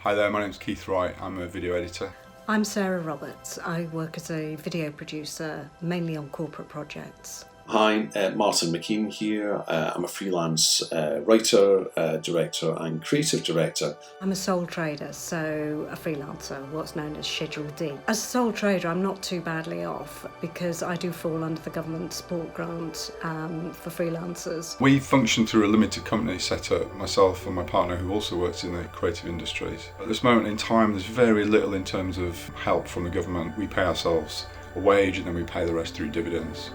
Hi there, my name's Keith Wright. I'm a video editor. I'm Sarah Roberts. I work as a video producer, mainly on corporate projects. Hi, Martin McKean here. I'm a freelance writer, director and creative director. I'm a sole trader, so a freelancer, what's known as Schedule D. As a sole trader, I'm not too badly off because I do fall under the government support grant for freelancers. We function through a limited company set up, myself and my partner who also works in the creative industries. At this moment in time, there's very little in terms of help from the government. We pay ourselves a wage and then we pay the rest through dividends.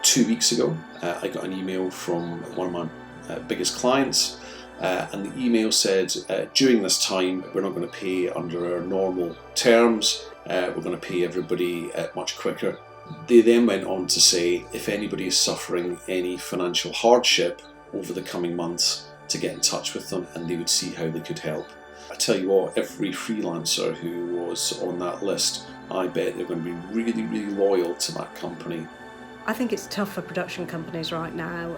2 weeks ago, I got an email from one of my biggest clients, and the email said, during this time, we're not going to pay under our normal terms, we're going to pay everybody much quicker. They then went on to say, if anybody is suffering any financial hardship over the coming months, to get in touch with them and they would see how they could help. I tell you what, every freelancer who was on that list, I bet they're going to be really, really loyal to that company. I think it's tough for production companies right now.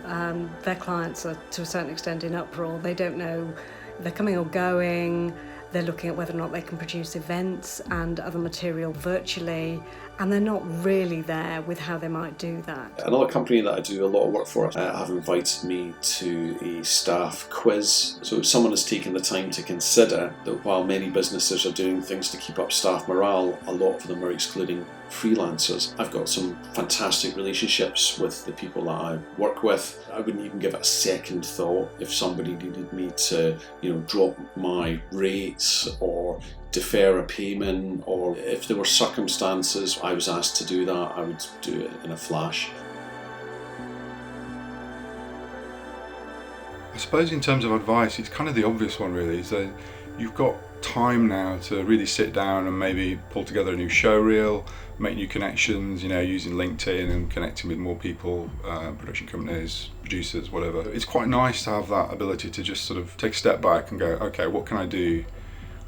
Their clients are to a certain extent in uproar. They don't know if they're coming or going. They're looking at whether or not they can produce events and other material virtually, and they're not really there with how they might do that. Another company that I do a lot of work for have invited me to a staff quiz. So if someone has taken the time to consider that while many businesses are doing things to keep up staff morale, a lot of them are excluding freelancers. I've got some fantastic relationships with the people that I work with. I wouldn't even give it a second thought if somebody needed me to, drop my rates or defer a payment, or if there were circumstances I was asked to do that, I would do it in a flash. I suppose in terms of advice, it's kind of the obvious one really, is that you've got time now to really sit down and maybe pull together a new show reel, make new connections, using LinkedIn and connecting with more people, production companies, producers, whatever. It's quite nice to have that ability to just sort of take a step back and go, okay, what can I do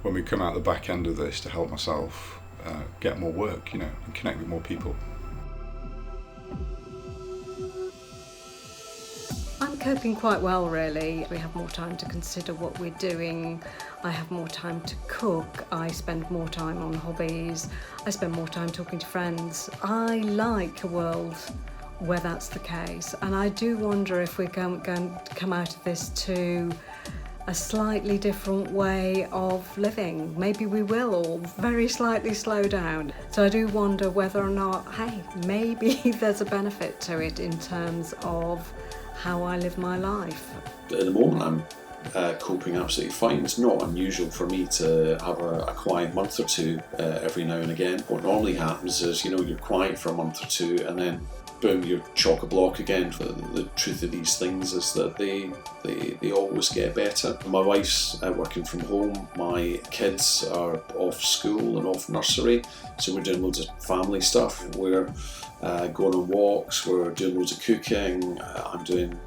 when we come out the back end of this to help myself get more work, and connect with more people. I'm coping quite well, really. We have more time to consider what we're doing. I have more time to cook. I spend more time on hobbies. I spend more time talking to friends. I like a world where that's the case, and I do wonder if we're going to come out of this to a slightly different way of living. Maybe we will all very slightly slow down. So I do wonder whether or not, maybe there's a benefit to it in terms of how I live my life. At the moment I'm coping absolutely fine. It's not unusual for me to have a quiet month or two every now and again. What normally happens is, you're quiet for a month or two and then boom, you're chock-a-block again. The truth of these things is that they always get better. My wife's working from home, my kids are off school and off nursery, so we're doing loads of family stuff. We're going on walks, we're doing loads of cooking, I'm doing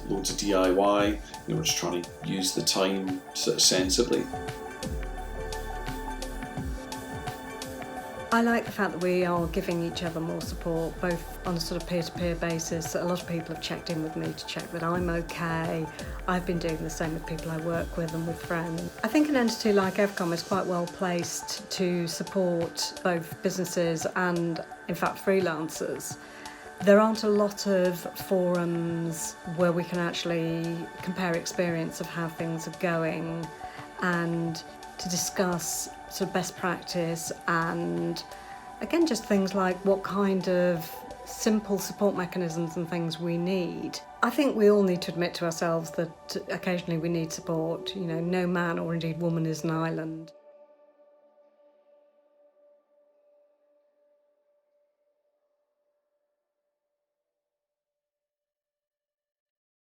loads of DIY. We're just trying to use the time sensibly. I like the fact that we are giving each other more support, both on a sort of peer-to-peer basis. A lot of people have checked in with me to check that I'm okay. I've been doing the same with people I work with and with friends. I think an entity like EVCOM is quite well placed to support both businesses and, in fact, freelancers. There aren't a lot of forums where we can actually compare experience of how things are going and to discuss sort of best practice and, again, just things like what kind of simple support mechanisms and things we need. I think we all need to admit to ourselves that occasionally we need support. No man or indeed woman is an island.